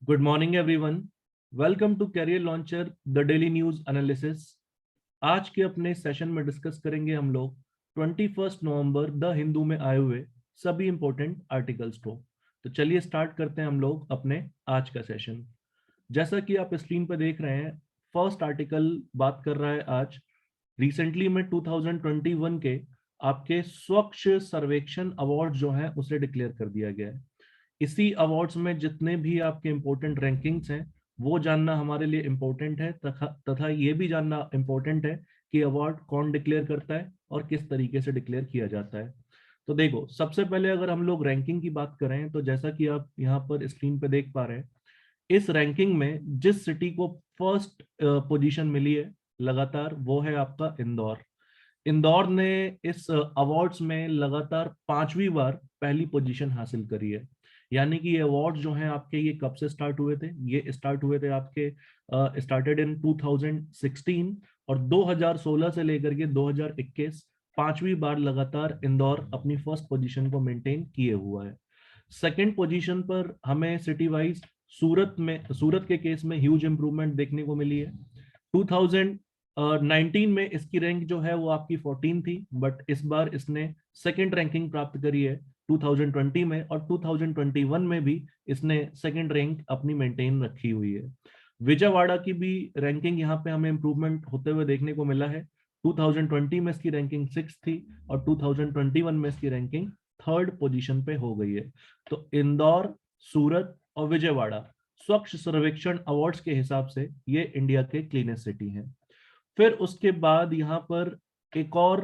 Good morning everyone. Welcome to Career Launcher the daily news analysis. आज के अपने session में डिस्कस करेंगे हम लोग 21 नवंबर द हिंदू में आए हुए सभी इंपॉर्टेंट आर्टिकल्स को। तो चलिए स्टार्ट करते हैं हम लोग अपने आज का सेशन। जैसा कि आप स्क्रीन पर देख रहे हैं, फर्स्ट आर्टिकल बात कर रहा है आज रिसेंटली में 2021 के आपके स्वच्छ सर्वेक्षण अवार्ड जो है उसे डिक्लेयर कर दिया गया है। इसी अवार्ड्स में जितने भी आपके इंपॉर्टेंट रैंकिंग्स हैं वो जानना हमारे लिए इम्पोर्टेंट है, तथा ये भी जानना इम्पोर्टेंट है कि अवार्ड कौन डिक्लेयर करता है और किस तरीके से डिक्लेयर किया जाता है। तो देखो, सबसे पहले अगर हम लोग रैंकिंग की बात करें तो जैसा कि आप यहाँ पर स्क्रीन पे देख पा रहे हैं, इस रैंकिंग में जिस सिटी को फर्स्ट पोजीशन मिली है लगातार वो है आपका इंदौर। इंदौर ने इस अवार्ड्स में लगातार 5वीं बार पहली पोजीशन हासिल करी है। यानी कि ये अवार्ड जो हैं आपके, ये कब से स्टार्ट हुए थे? ये स्टार्ट हुए थे आपके स्टार्टेड इन 2016, और 2016 से लेकर के 2021 5वीं बार लगातार इंदौर अपनी फर्स्ट पोजीशन को मेंटेन किए हुआ है। सेकंड पोजीशन पर हमें सिटी वाइज सूरत के केस में ह्यूज इंप्रूवमेंट देखने को मिली है। 2019 में इसकी रैंक जो है वो आपकी 14 थी, बट इस बार इसने सेकंड रैंकिंग प्राप्त करी है 2020 में, और 2021 में भी इसने सेकंड रैंक अपनी मेंटेन रखी हुई है। विजयवाड़ा की भी रैंकिंग यहाँ पे हमें इंप्रूवमेंट होते हुए देखने को मिला है। 2020 में इसकी रैंकिंग 6 थी और 2021 में इसकी रैंकिंग थर्ड पोजीशन पे हो गई है। तो इंदौर, सूरत और विजयवाड़ा स्वच्छ सर्वेक्षण अवार्ड्स के हिसाब से ये इंडिया के क्लीनेस्ट सिटी हैं। फिर उसके बाद यहाँ पर एक और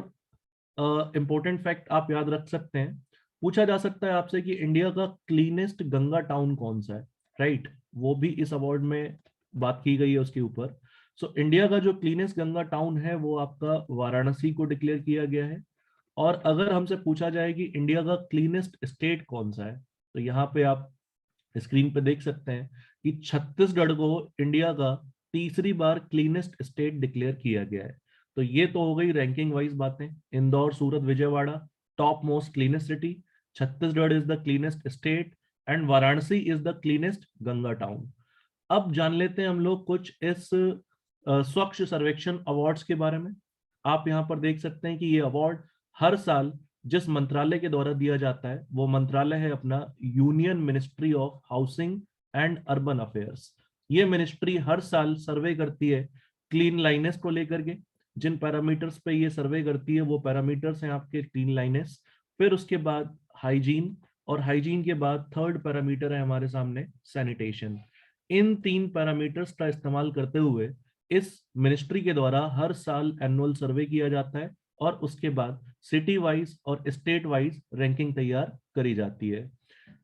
इंपॉर्टेंट फैक्ट आप याद रख सकते हैं। पूछा जा सकता है आपसे कि इंडिया का क्लीनेस्ट गंगा टाउन कौन सा है, राइट? वो भी इस अवार्ड में बात की गई है उसके ऊपर। सो इंडिया का जो क्लीनेस्ट गंगा टाउन है वो आपका वाराणसी को डिक्लेयर किया गया है। और अगर हमसे पूछा जाए कि इंडिया का क्लीनेस्ट स्टेट कौन सा है, तो यहाँ पे आप स्क्रीन पे देख सकते हैं कि छत्तीसगढ़ को इंडिया का तीसरी बार क्लीनेस्ट स्टेट डिक्लेयर किया गया है। तो ये तो हो गई रैंकिंग वाइज बातें। Indore, Surat, Vijayawada top most cleanest city, Chhattisgarh is the cleanest state, and Varanasi is the cleanest Ganga town. अब जान लेते हैं हम लोग कुछ इस स्वच्छ सर्वेक्षण अवार्ड्स के बारे में। आप यहाँ पर देख सकते हैं कि ये अवार्ड हर साल जिस मंत्रालय के द्वारा दिया जाता है वो मंत्रालय है अपना union ministry of housing and urban affairs. ये मिनिस्ट्री हर साल सर्वे करती है क्लीन लाइनेस को लेकर के। जिन पैरामीटर्स पे ये सर्वे करती है वो पैरामीटर्स हैं आपके क्लीन लाइनेस, फिर उसके बाद हाइजीन, और हाइजीन के बाद थर्ड पैरामीटर है हमारे सामने सैनिटेशन। इन तीन पैरामीटर्स का इस्तेमाल करते हुए इस मिनिस्ट्री के द्वारा हर साल एनुअल सर्वे किया जाता है और उसके बाद सिटी वाइज और स्टेट वाइज रैंकिंग तैयार करी जाती है।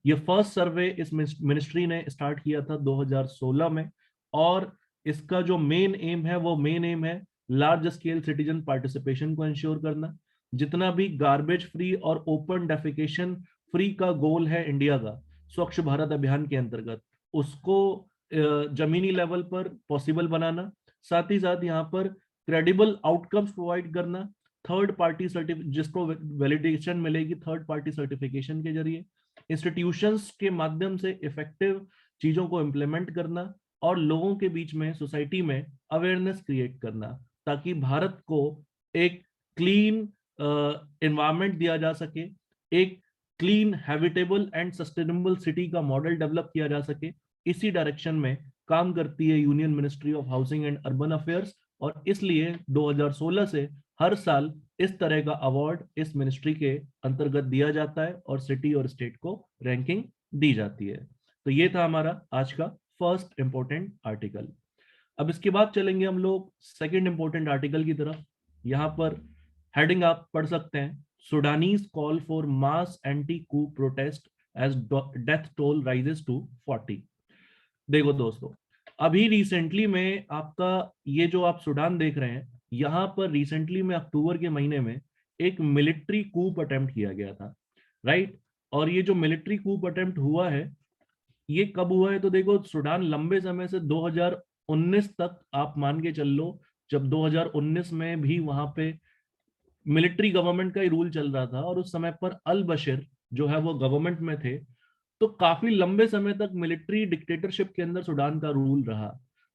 ये फर्स्ट सर्वे इस मिनिस्ट्री ने स्टार्ट किया था 2016 में, और इसका जो मेन एम है वो मेन एम है लार्ज स्केल सिटीजन पार्टिसिपेशन को इंश्योर करना। जितना भी गार्बेज फ्री और ओपन डेफिकेशन फ्री का गोल है इंडिया का स्वच्छ भारत अभियान के अंतर्गत, उसको जमीनी लेवल पर पॉसिबल बनाना, साथ ही साथ यहाँ पर क्रेडिबल आउटकम्स प्रोवाइड करना, थर्ड पार्टी सर्टिफिकेट जिसको वैलिडेशन मिलेगी थर्ड पार्टी सर्टिफिकेशन के जरिए, इंस्टीट्यूशंस के माध्यम से इफेक्टिव चीजों को इम्प्लीमेंट करना, और लोगों के बीच में सोसाइटी में अवेयरनेस क्रिएट करना, ताकि भारत को एक क्लीन एनवायरनमेंट दिया जा सके, एक clean, habitable and sustainable city का मॉडल डेवलप किया जा सके। इसी डायरेक्शन में काम करती है union ministry of housing and urban affairs, और इसलिए 2016 से हर साल इस तरह का अवार्ड इस मिनिस्ट्री के अंतर्गत दिया जाता है और सिटी और स्टेट को रैंकिंग दी जाती है। तो ये था हमारा आज का फर्स्ट इंपॉर्टेंट आर्टिकल। अब इसके बाद चलेंगे हम लोग सेकंड इंपॉर्टेंट आर्टिकल की तरफ। यहाँ पर हेडिंग आप पढ़ सकते हैं, Sudanese call for mass anti coup protest as death toll rises to 40। देखो दोस्तों, अभी रिसेंटली में आपका ये जो आप सूडान देख रहे हैं, यहाँ पर रिसेंटली में अक्टूबर के महीने में एक मिलिट्री कूप अटेम्प्ट किया गया था, राइट? और ये जो मिलिट्री कूप अटेम्प्ट हुआ है, ये कब हुआ है? तो देखो, सूडान लंबे समय से 2019 तक आप मान के चल लो, जब 2019 में भी वहां पे मिलिट्री गवर्नमेंट का ही रूल चल रहा था और उस समय पर अल बशीर जो है वो गवर्नमेंट में थे, तो काफी लंबे समय तक मिलिट्री डिक्टेटरशिप के अंदर सूडान का रूल रहा।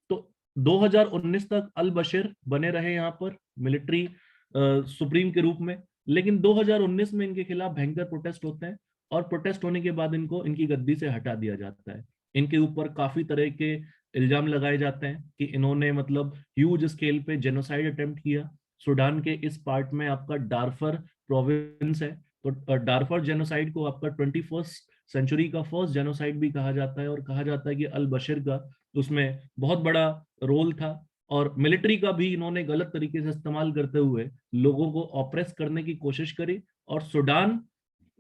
तो 2019 तक अल बशीर बने रहे यहाँ पर मिलिट्री सुप्रीम के रूप में, लेकिन 2019 में इनके खिलाफ भयंकर प्रोटेस्ट होते हैं, और प्रोटेस्ट होने के बाद इनको इनकी गद्दी से हटा दिया जाता है। इनके ऊपर काफी तरह के इल्जाम लगाए जाते हैं कि इन्होंने मतलब ह्यूज स्केल पे जेनोसाइड अटेम्प्ट किया। सूडान के इस पार्ट में आपका डार्फर प्रोविंस है, तो डार्फर जेनोसाइड को आपका 21st सेंचुरी का फर्स्ट जेनोसाइड भी कहा जाता है, और कहा जाता है कि अल बशीर का उसमें बहुत बड़ा रोल था। और मिलिट्री का भी इन्होंने गलत तरीके से इस्तेमाल करते हुए लोगों को ऑप्रेस करने की कोशिश करी, और सूडान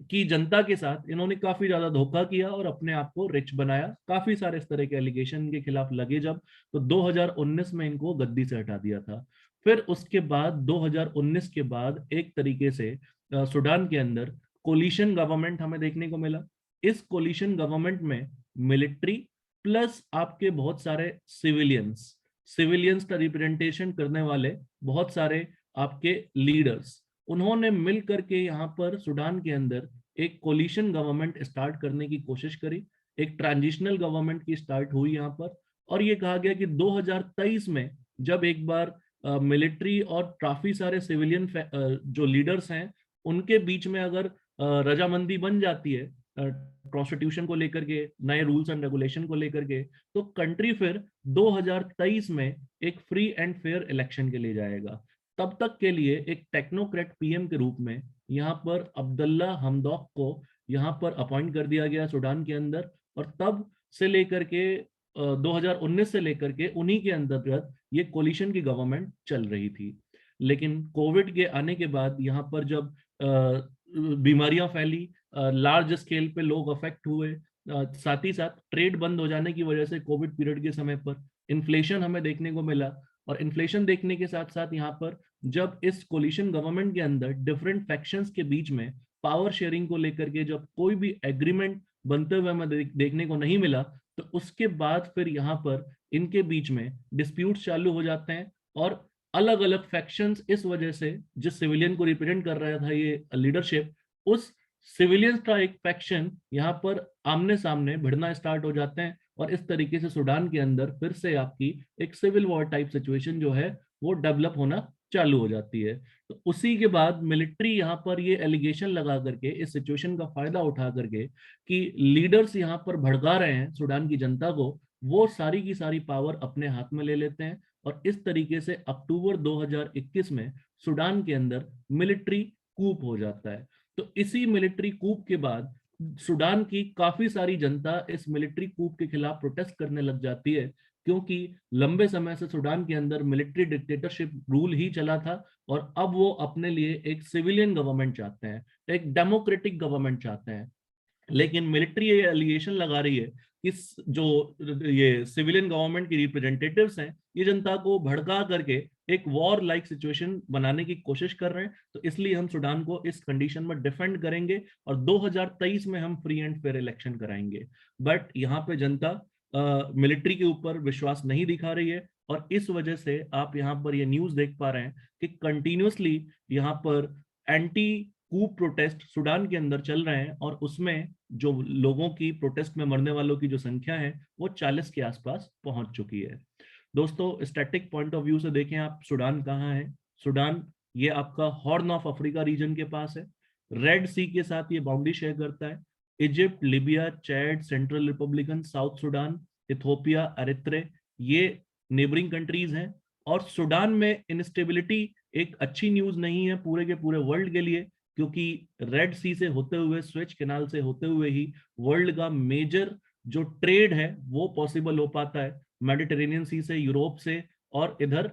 की जनता के साथ इन्होंने काफी ज्यादा धोखा किया और अपने आप को रिच बनाया। काफी सारे इस तरह के एलिगेशन इनके खिलाफ लगे जब, तो 2019 में इनको गद्दी से हटा दिया था। फिर उसके बाद 2019 के बाद एक तरीके से सूडान के अंदर कोलिशन गवर्नमेंट हमें देखने को मिला। इस कोलिशन गवर्नमेंट में मिलिट्री प्लस आपके बहुत सारे सिविलियंस का रिप्रेजेंटेशन करने वाले बहुत सारे आपके लीडर्स, उन्होंने मिल करके यहाँ पर सूडान के अंदर एक कोलिशन गवर्नमेंट स्टार्ट करने की कोशिश करी। एक ट्रांजिशनल गवर्नमेंट की स्टार्ट हुई यहाँ पर, और ये कहा गया कि 2023 में जब एक बार मिलिट्री और काफी सारे सिविलियन जो लीडर्स हैं उनके बीच में अगर रजामंदी बन जाती है कॉन्स्टिट्यूशन को लेकर के, नए रूल्स एंड रेगुलेशन को लेकर के, तो कंट्री फिर 2023 में एक फ्री एंड फेयर इलेक्शन के लिए जाएगा। तब तक के लिए एक टेक्नोक्रेट पीएम के रूप में यहाँ पर अब्दुल्ला हमदौक को यहाँ पर अपॉइंट कर दिया गया सूडान के अंदर, और तब से लेकर के 2019 से लेकर के उन्हीं के अंतर्गत ये कोलिशन की गवर्नमेंट चल रही थी। लेकिन कोविड के आने के बाद यहाँ पर जब बीमारियां फैली, लार्ज स्केल पे लोग अफेक्ट हुए, साथ ही साथ ट्रेड बंद हो जाने की वजह से कोविड पीरियड के समय पर इन्फ्लेशन हमें देखने को मिला। और इन्फ्लेशन देखने के साथ साथ यहाँ पर जब इस कोलिशन गवर्नमेंट के अंदर डिफरेंट फैक्शंस के बीच में पावर शेयरिंग को लेकर के जब कोई भी एग्रीमेंट बनते हुए हमें देखने को नहीं मिला, तो उसके बाद फिर यहाँ पर इनके बीच में डिस्प्यूट्स चालू हो जाते हैं, और अलग अलग फैक्शंस इस वजह से, जिस सिविलियन को रिप्रेजेंट कर रहा था ये लीडरशिप, उस सिविलियंस का एक फैक्शन यहाँ पर आमने सामने भिड़ना स्टार्ट हो जाते हैं, और इस तरीके से सूडान के अंदर फिर से आपकी एक सिविल वॉर टाइप सिचुएशन जो है वो डेवलप होना चालू हो जाती है। तो उसी के बाद मिलिट्री यहाँ पर ये एलिगेशन लगा करके इस सिचुएशन का फायदा उठा करके कि लीडर्स यहाँ पर भड़का रहे हैं सूडान की जनता को, वो सारी की सारी पावर अपने हाथ में ले लेते हैं, और इस तरीके से अक्टूबर 2021 में सूडान के अंदर मिलिट्री कूप हो जाता है। तो इसी मिलिट्री कूप के बाद सूडान की काफी सारी जनता इस मिलिट्री कूप के खिलाफ प्रोटेस्ट करने लग जाती है, क्योंकि लंबे समय से सूडान के अंदर मिलिट्री डिक्टेटरशिप रूल ही चला था, और अब वो अपने लिए एक सिविलियन गवर्नमेंट चाहते हैं, एक डेमोक्रेटिक गवर्नमेंट चाहते हैं। लेकिन मिलिट्री ये एलिगेशन लगा रही है कि जो ये सिविलियन गवर्नमेंट की रिप्रेजेंटेटिव्स हैं ये जनता को भड़का करके एक वॉर लाइक सिचुएशन बनाने की कोशिश कर रहे हैं, तो इसलिए हम सूडान को इस कंडीशन में डिफेंड करेंगे और 2023 में हम फ्री एंड फेयर इलेक्शन कराएंगे। बट यहाँ पे जनता मिलिट्री के ऊपर विश्वास नहीं दिखा रही है, और इस वजह से आप यहाँ पर ये न्यूज देख पा रहे हैं कि कंटिन्यूसली यहाँ पर एंटी कूप प्रोटेस्ट सूडान के अंदर चल रहे हैं, और उसमें जो लोगों की प्रोटेस्ट में मरने वालों की जो संख्या है वो 40 के आसपास पहुंच चुकी है। दोस्तों, स्टैटिक पॉइंट ऑफ व्यू से देखें आप, सूडान कहाँ है? सूडान ये आपका हॉर्न ऑफ अफ्रीका रीजन के पास है, रेड सी के साथ ये बाउंड्री शेयर करता है। Egypt, Libya, Chad, Central Republican, South Sudan, Ethiopia, Eritrea, ये नेबरिंग कंट्रीज हैं। और सूडान में इंस्टेबिलिटी एक अच्छी न्यूज नहीं है पूरे के पूरे वर्ल्ड के लिए, क्योंकि रेड सी से होते हुए, स्वेज कैनाल से होते हुए ही वर्ल्ड का मेजर जो ट्रेड है वो पॉसिबल हो पाता है, मेडिटेरेनियन सी से, यूरोप से, और इधर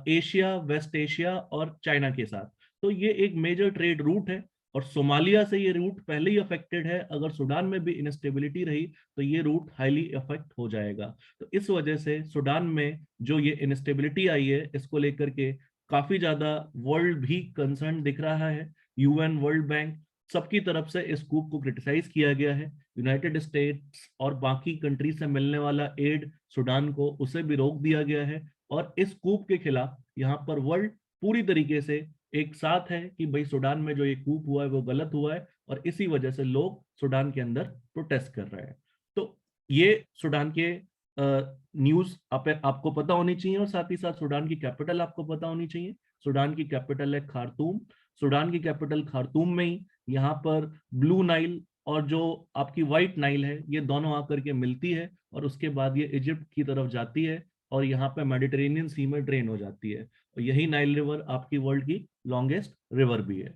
एशिया, वेस्ट एशिया और चाइना के साथ। तो ये एक मेजर ट्रेड रूट है, और सोमालिया से ये रूट पहले ही अफेक्टेड है। अगर सूडान में भी इंस्टेबिलिटी रही तो ये रूट हाईली अफेक्ट हो जाएगा। तो इस वजह से सूडान में जो ये इंस्टेबिलिटी आई है, इसको लेकर के काफी ज्यादा वर्ल्ड भी कंसर्न दिख रहा है। यूएन, वर्ल्ड बैंक, सबकी तरफ से इस कूप को क्रिटिसाइज किया गया है। यूनाइटेड स्टेट्स और बाकी कंट्री से मिलने वाला एड सूडान को, उसे भी रोक दिया गया है। और इस कूप के खिलाफ यहाँ पर वर्ल्ड पूरी तरीके से एक साथ है कि भाई सूडान में जो ये कूप हुआ है वो गलत हुआ है, और इसी वजह से लोग सूडान के अंदर प्रोटेस्ट कर रहे हैं। तो ये सूडान के न्यूज आपको पता होनी चाहिए, और साथ ही साथ सूडान की कैपिटल आपको पता होनी चाहिए। सूडान की कैपिटल है खार्तूम। सूडान की कैपिटल खार्तूम में ही यहाँ पर ब्लू नाइल और जो आपकी व्हाइट नाइल है, ये दोनों आकर के मिलती है, और उसके बाद ये इजिप्ट की तरफ जाती है और यहाँ पे मेडिटेरेनियन सी में ड्रेन हो जाती है। और यही नाइल रिवर आपकी वर्ल्ड की लॉन्गेस्ट रिवर भी है।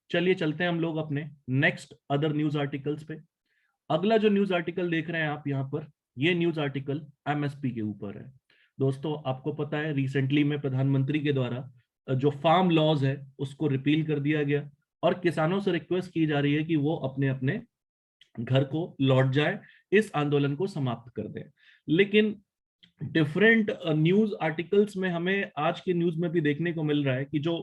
चलिए चलते हैं हम लोग अपने नेक्स्ट अदर न्यूज आर्टिकल्स पे। अगला जो न्यूज आर्टिकल देख रहे हैं आप यहाँ पर, ये न्यूज आर्टिकल एमएसपी के ऊपर है। दोस्तों आपको पता है रिसेंटली में प्रधानमंत्री के द्वारा जो फार्म लॉज है उसको रिपील कर दिया गया, और किसानों से रिक्वेस्ट की जा रही है कि वो अपने अपने घर को लौट जाए, इस आंदोलन को समाप्त कर दें। लेकिन डिफरेंट न्यूज आर्टिकल्स में हमें आज के न्यूज में भी देखने को मिल रहा है कि जो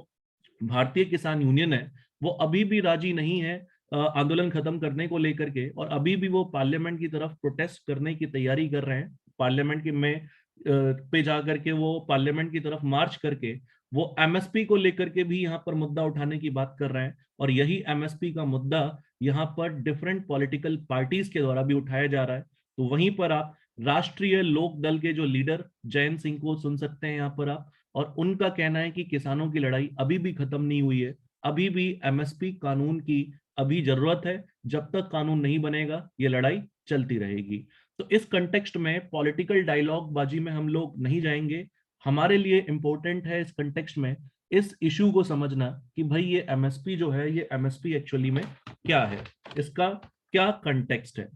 भारतीय किसान यूनियन है वो अभी भी राजी नहीं है आंदोलन खत्म करने को लेकर के, और अभी भी वो पार्लियामेंट की तरफ प्रोटेस्ट करने की तैयारी कर रहे हैं। पार्लियामेंट के में पे जाकर के वो पार्लियामेंट की तरफ मार्च करके वो एमएसपी को लेकर के भी यहाँ पर मुद्दा उठाने की बात कर रहे हैं, और यही एमएसपी का मुद्दा यहाँ पर डिफरेंट पॉलिटिकल पार्टीज के द्वारा भी उठाया जा रहा है। तो वहीं पर आप राष्ट्रीय लोक दल के जो लीडर जयंत सिंह को सुन सकते हैं यहाँ पर आप, और उनका कहना है कि किसानों की लड़ाई अभी भी खत्म नहीं हुई है, अभी भी एमएसपी कानून की अभी जरूरत है, जब तक कानून नहीं बनेगा ये लड़ाई चलती रहेगी। तो इस कंटेक्स्ट में पॉलिटिकल डायलॉग बाजी में हम लोग नहीं जाएंगे। हमारे लिए इंपॉर्टेंट है इस कंटेक्स्ट में इस इशू को समझना कि भाई ये एमएसपी जो है, ये एमएसपी एक्चुअली में क्या है, इसका क्या कंटेक्स्ट है।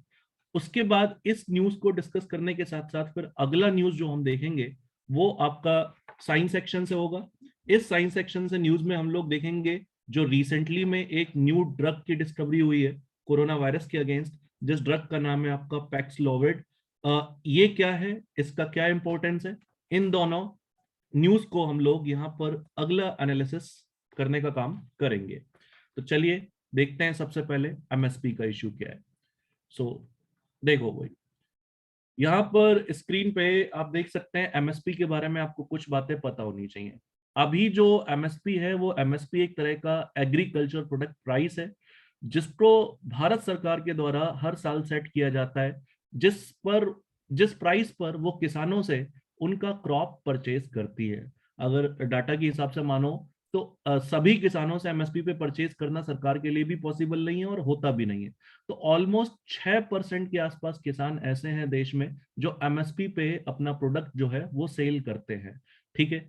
उसके बाद इस न्यूज को डिस्कस करने के साथ साथ फिर अगला न्यूज जो हम देखेंगे वो आपका साइंस सेक्शन से होगा। इस साइंस सेक्शन से न्यूज में हम लोग देखेंगे जो रिसेंटली में एक न्यू ड्रग की डिस्कवरी हुई है कोरोना वायरस के अगेंस्ट, जिस ड्रग का नाम है आपका पैक्सलोविड। ये क्या है, इसका क्या इंपॉर्टेंस है, इन दोनों न्यूज को हम लोग यहाँ पर अगला एनालिसिस करने का काम करेंगे। तो चलिए देखते हैं सबसे पहले एमएसपी का इश्यू क्या है। सो देखो भाई, यहाँ पर स्क्रीन पे आप देख सकते हैं एमएसपी के बारे में आपको कुछ बातें पता होनी चाहिए। अभी जो एमएसपी है वो एमएसपी एक तरह का एग्रीकल्चर प्रोडक्ट प्राइस है, जिसको भारत सरकार के द्वारा हर साल सेट किया जाता है, जिस प्राइस पर वो किसानों से उनका क्रॉप परचेज करती है। अगर डाटा के हिसाब से मानो तो सभी किसानों से एमएसपी पे परचेज करना सरकार के लिए भी पॉसिबल नहीं है और होता भी नहीं है। तो ऑलमोस्ट 6% के आसपास किसान ऐसे हैं देश में जो एमएसपी पे अपना प्रोडक्ट जो है वो सेल करते हैं। ठीक है,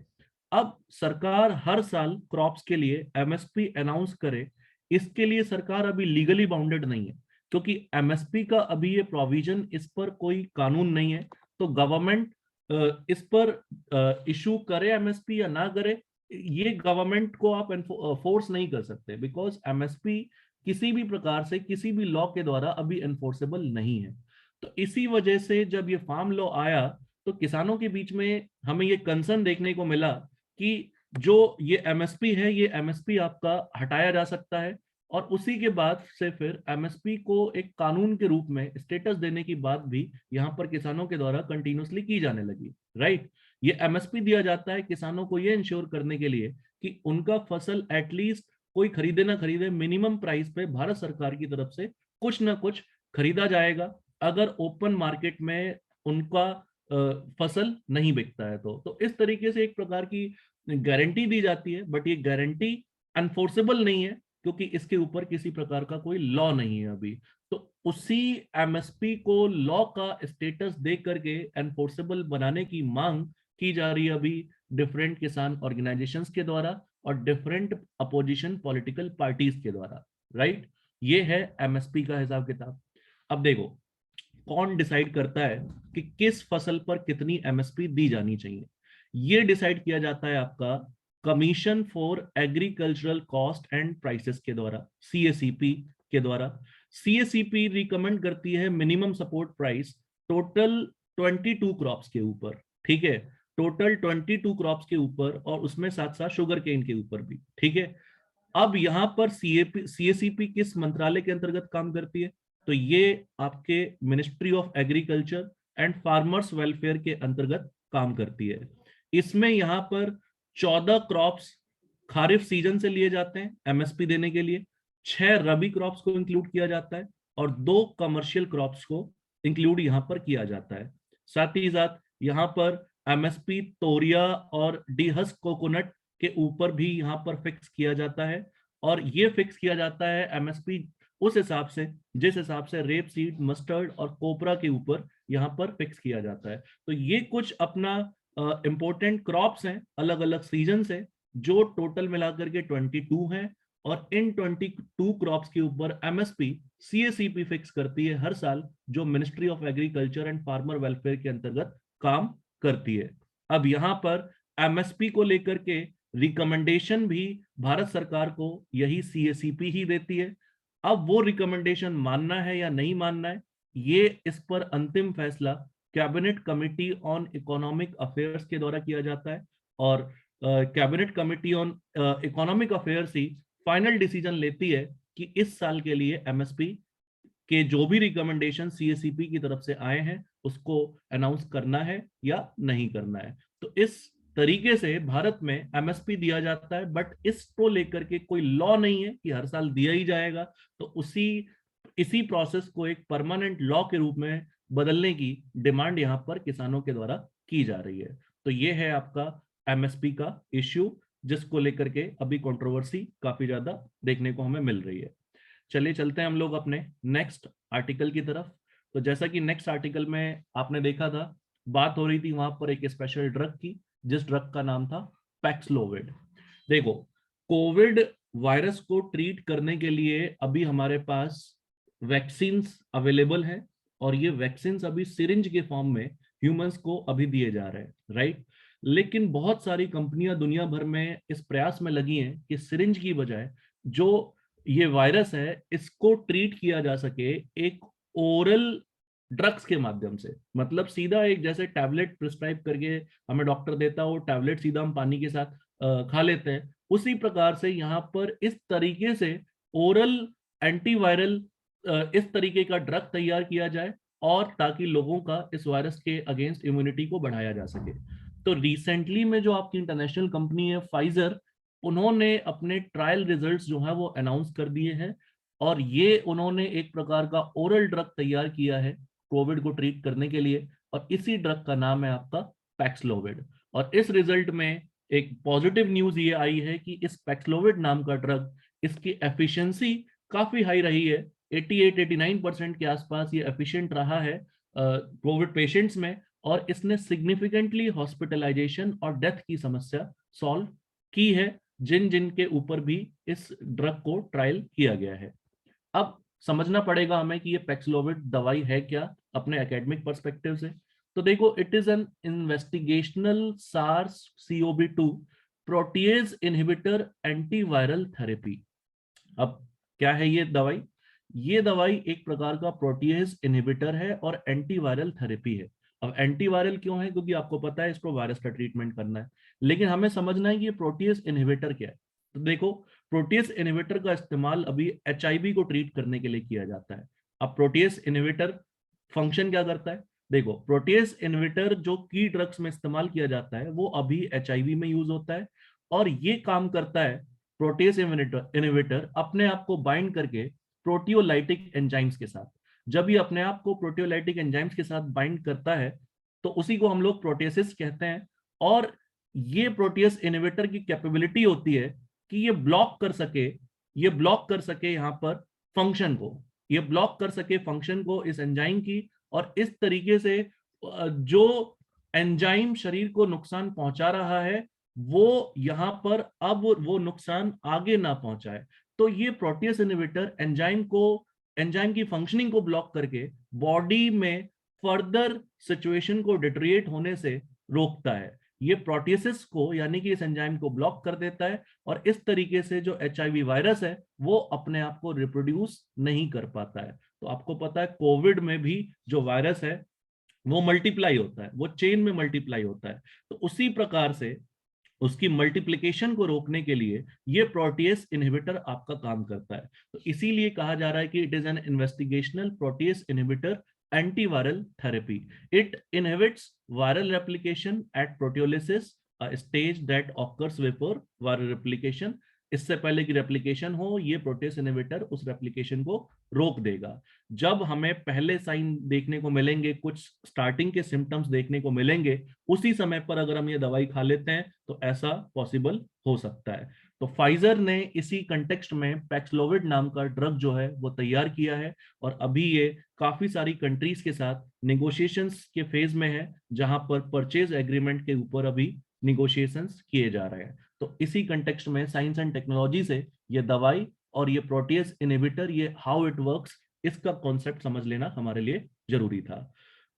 अब सरकार हर साल क्रॉप्स के लिए एमएसपी अनाउंस करे, इसके लिए सरकार अभी लीगली बाउंडेड नहीं है, क्योंकि एमएसपी का अभी ये प्रोविजन, इस पर कोई कानून नहीं है। तो गवर्नमेंट इस पर इशू करे एमएसपी या ना करे, ये गवर्नमेंट को आप फोर्स नहीं कर सकते, बिकॉज एमएसपी किसी भी प्रकार से किसी भी लॉ के द्वारा अभी एनफोर्सेबल नहीं है। तो इसी वजह से जब ये फार्म लॉ आया तो किसानों के बीच में हमें ये कंसर्न देखने को मिला कि जो ये एमएसपी है, ये एमएसपी आपका हटाया जा सकता है, और उसी के बाद से फिर एमएसपी को एक कानून के रूप में स्टेटस देने की बात भी यहाँ पर किसानों के द्वारा कंटिन्यूसली की जाने लगी। राइट, ये एमएसपी दिया जाता है किसानों को ये इंश्योर करने के लिए कि उनका फसल एटलीस्ट कोई खरीदे ना खरीदे, मिनिमम प्राइस पे भारत सरकार की तरफ से कुछ ना कुछ खरीदा जाएगा, अगर ओपन मार्केट में उनका फसल नहीं बिकता है। तो इस तरीके से एक प्रकार की गारंटी दी जाती है, बट ये गारंटी अनफोर्सेबल नहीं है क्योंकि इसके ऊपर किसी प्रकार का कोई लॉ नहीं है अभी। तो उसी एमएसपी को लॉ का स्टेटस दे करके एनफोर्सेबल बनाने की मांग की जा रही है अभी डिफरेंट किसान ऑर्गेनाइजेशंस के द्वारा और डिफरेंट अपोजिशन पॉलिटिकल पार्टीज के द्वारा। राइट, ये है एमएसपी का हिसाब किताब। अब देखो कौन डिसाइड करता है कि किस फसल पर कितनी एमएसपी दी जानी चाहिए। ये डिसाइड किया जाता है आपका commission for agricultural cost and prices के द्वारा, सीएसीपी के द्वारा। सीएसीपी रिकमेंड करती है minimum support price total 22 crops के ऊपर। ठीक है, टोटल 22 क्रॉप्स के ऊपर, और उसमें साथ साथ शुगर केन के ऊपर भी। ठीक है, अब यहां पर सीएसीपी किस मंत्रालय के अंतर्गत काम करती है, तो ये आपके ministry of agriculture and farmers welfare के अंतर्गत काम करती है। इसमें यहां पर 14 क्रॉप्स खारिफ सीजन से लिए जाते हैं एमएसपी देने के लिए, 6 रबी क्रॉप्स को इंक्लूड किया जाता है और 2 कमर्शियल क्रॉप्स को इंक्लूड यहाँ पर किया जाता है। साथ ही साथ यहाँ पर एमएसपी तोरिया और डीहस्क कोकोनट के ऊपर भी यहाँ पर फिक्स किया जाता है, और ये फिक्स किया जाता है एमएसपी उस हिसाब से जिस हिसाब से रेप सीड, मस्टर्ड और कोपरा के ऊपर यहाँ पर फिक्स किया जाता है। तो ये कुछ अपना इंपॉर्टेंट क्रॉप्स हैं, अलग अलग सीजन से, जो टोटल मिलाकर के 22 हैं, और इन 22 क्रॉप्स के ऊपर एमएसपी सीएसीपी फिक्स करती है हर साल, जो ministry of agriculture and farmer welfare के अंतर्गत काम करती है। अब यहाँ पर एमएसपी को लेकर के रिकमेंडेशन भी भारत सरकार को यही सीएसीपी ही देती है। अब वो रिकमेंडेशन मानना है या नहीं मानना है, ये इस पर अंतिम फैसला cabinet committee on economic affairs के द्वारा किया जाता है, और cabinet committee on economic affairs he final decision लेती है कि इस साल के लिए एमएसपी के जो भी रिकमेंडेशन सीएसीपी की तरफ से आए हैं उसको अनाउंस करना है या नहीं करना है। तो इस तरीके से भारत में एमएसपी दिया जाता है, बट इसको लेकर के कोई लॉ नहीं है कि हर साल दिया ही जाएगा। तो इसी प्रोसेस को एक परमानेंट लॉ के रूप में बदलने की डिमांड यहाँ पर किसानों के द्वारा की जा रही है। तो ये है आपका एमएसपी का इश्यू, जिसको लेकर के अभी कंट्रोवर्सी काफी ज्यादा देखने को हमें मिल रही है। चलिए चलते हैं हम लोग अपने नेक्स्ट आर्टिकल की तरफ। तो जैसा कि नेक्स्ट आर्टिकल में आपने देखा था, बात हो रही थी वहां पर एक स्पेशल ड्रग की, जिस ड्रग का नाम था पैक्सलोविड। देखो, कोविड वायरस को ट्रीट करने के लिए अभी हमारे पास वैक्सीन अवेलेबल है, और ये वैक्सीन अभी सिरिंज के फॉर्म में ह्यूमंस को अभी दिए जा रहे हैं, राइट। लेकिन बहुत सारी कंपनियां दुनिया भर में इस प्रयास में लगी हैं कि सिरिंज की बजाय जो ये वायरस है इसको ट्रीट किया जा सके एक ओरल ड्रग्स के माध्यम से। मतलब सीधा एक जैसे टैबलेट प्रिस्क्राइब करके हमें डॉक्टर देता हो, टैबलेट सीधा हम पानी के साथ खा लेते हैं, उसी प्रकार से यहाँ पर इस तरीके से ओरल एंटीवायरल इस तरीके का ड्रग तैयार किया जाए, और ताकि लोगों का इस वायरस के अगेंस्ट इम्यूनिटी को बढ़ाया जा सके। तो रिसेंटली में जो आपकी इंटरनेशनल कंपनी है फाइजर, उन्होंने अपने ट्रायल रिजल्ट्स जो है वो अनाउंस कर दिए हैं, और ये उन्होंने एक प्रकार का ओरल ड्रग तैयार किया है कोविड को ट्रीट करने के लिए, और इसी ड्रग का नाम है आपका पैक्सलोविड। और इस रिजल्ट में एक पॉजिटिव न्यूज ये आई है कि इस पैक्सलोविड नाम का ड्रग, इसकी एफिशिएंसी काफी हाई रही है, 88-89% के आसपास ये एफिशिएंट रहा है कोविड पेशेंट्स में, और इसने सिग्निफिकेंटली हॉस्पिटलाइजेशन और डेथ की समस्या सॉल्व की है, जिन जिन के ऊपर भी इस ड्रग को ट्रायल किया गया है। अब समझना पड़ेगा हमें कि ये पैक्सलोविड दवाई है क्या अपने एकेडमिक पर्सपेक्टिव से। तो देखो, it is an investigational SARS CoV-2 protease inhibitor antiviral therapy. अब क्या है ये दवाई? ये दवाई एक प्रकार का प्रोटीएज इनहिबिटर है और एंटीवायरल थेरेपी है। अब एंटीवायरल क्यों है? क्योंकि आपको पता है इसको वायरस का ट्रीटमेंट करना है, लेकिन हमें समझना है कि ये प्रोटीएज इनहिबिटर क्या है। तो देखो, प्रोटीएज इनहिबिटर का इस्तेमाल अभी HIV को ट्रीट करने के लिए किया जाता है। अब प्रोटीएज इनहिबिटर फंक्शन क्या करता है? देखो, प्रोटीएज इनहिबिटर जो की ड्रग्स में इस्तेमाल किया जाता है वो अभी HIV में यूज होता है, और ये काम करता है प्रोटीएज इनहिबिटर अपने आप को बाइंड करके प्रोटियोलाइटिक एंजाइम्स के साथ। जब ये अपने आप को प्रोटियोलाइटिक एंजाइम्स के साथ बाइंड करता है तो उसी को हम लोग प्रोटियोसिस कहते हैं। और ये प्रोटीएज इनहिबिटर की कैपेबिलिटी होती है कि ये ब्लॉक कर सके यहाँ पर फंक्शन को, ये ब्लॉक कर सके फंक्शन को इस एंजाइम की, और इस तरीके से जो एंजाइम शरीर को नुकसान पहुंचा रहा है वो यहाँ पर अब वो नुकसान आगे ना पहुंचाए। तो ये प्रोटीएज इनहिबिटर एंजाइम की फंक्शनिंग को ब्लॉक करके बॉडी में फर्दर सिचुएशन को डिटेरिएट होने से रोकता है। ये प्रोटीएसिस को यानी कि इस एंजाइम को ब्लॉक कर देता है, और इस तरीके से जो HIV वायरस है वो अपने आप को रिप्रोड्यूस नहीं कर पाता है। तो आपको पता है कोविड में भी जो वायरस है वो मल्टीप्लाई होता है, वो चेन में मल्टीप्लाई होता है। तो उसी प्रकार से उसकी मल्टीप्लिकेशन को रोकने के लिए ये प्रोटीएज इनहिबिटर आपका काम करता है। तो इसीलिए कहा जा रहा है कि it is an investigational protease inhibitor antiviral therapy. It inhibits viral replication at proteolysis, a stage that occurs before viral replication इससे पहले कि रेप्लिकेशन हो, ये प्रोटेस इनहिबिटर उस रेप्लिकेशन को रोक देगा। जब हमें पहले साइन देखने को मिलेंगे, कुछ स्टार्टिंग के सिम्टम्स देखने को मिलेंगे, उसी समय पर अगर हम ये दवाई खा लेते हैं तो ऐसा पॉसिबल हो सकता है। तो फाइजर ने इसी कंटेक्स्ट में पैक्सलोविड नाम का ड्रग जो है वो तैयार किया है, और अभी ये काफी सारी कंट्रीज के साथ निगोशिएशंस के फेज में है, जहां पर परचेज एग्रीमेंट के ऊपर अभी निगोशिएशंस किए जा रहे हैं। तो इसी कंटेक्स्ट में साइंस एंड टेक्नोलॉजी से ये दवाई और ये प्रोटीएज इनहिबिटर, ये हाउ इट वर्क्स, इसका कॉन्सेप्ट समझ लेना हमारे लिए जरूरी था।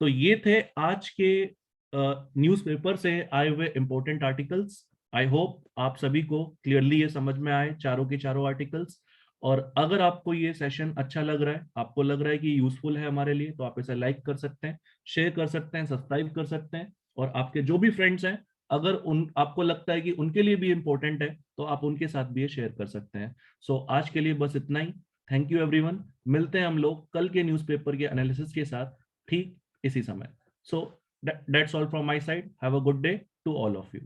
तो ये थे आज के न्यूज़पेपर से आए हुए इंपॉर्टेंट आर्टिकल्स। आई होप आप सभी को क्लियरली ये समझ में आए चारों के चारों आर्टिकल्स। और अगर आपको ये सेशन अच्छा लग रहा है, आपको लग रहा है कि यूजफुल है हमारे लिए, तो आप इसे लाइक कर सकते हैं, शेयर कर सकते हैं, सब्सक्राइब कर सकते हैं। और आपके जो भी फ्रेंड्स हैं, अगर उन आपको लगता है कि उनके लिए भी इंपॉर्टेंट है, तो आप उनके साथ भी ये शेयर कर सकते हैं। सो आज के लिए बस इतना ही। Thank you everyone. मिलते हैं हम लोग कल के न्यूज़पेपर के एनालिसिस के साथ ठीक इसी समय। So that's all from my side. Have a good day to all of you.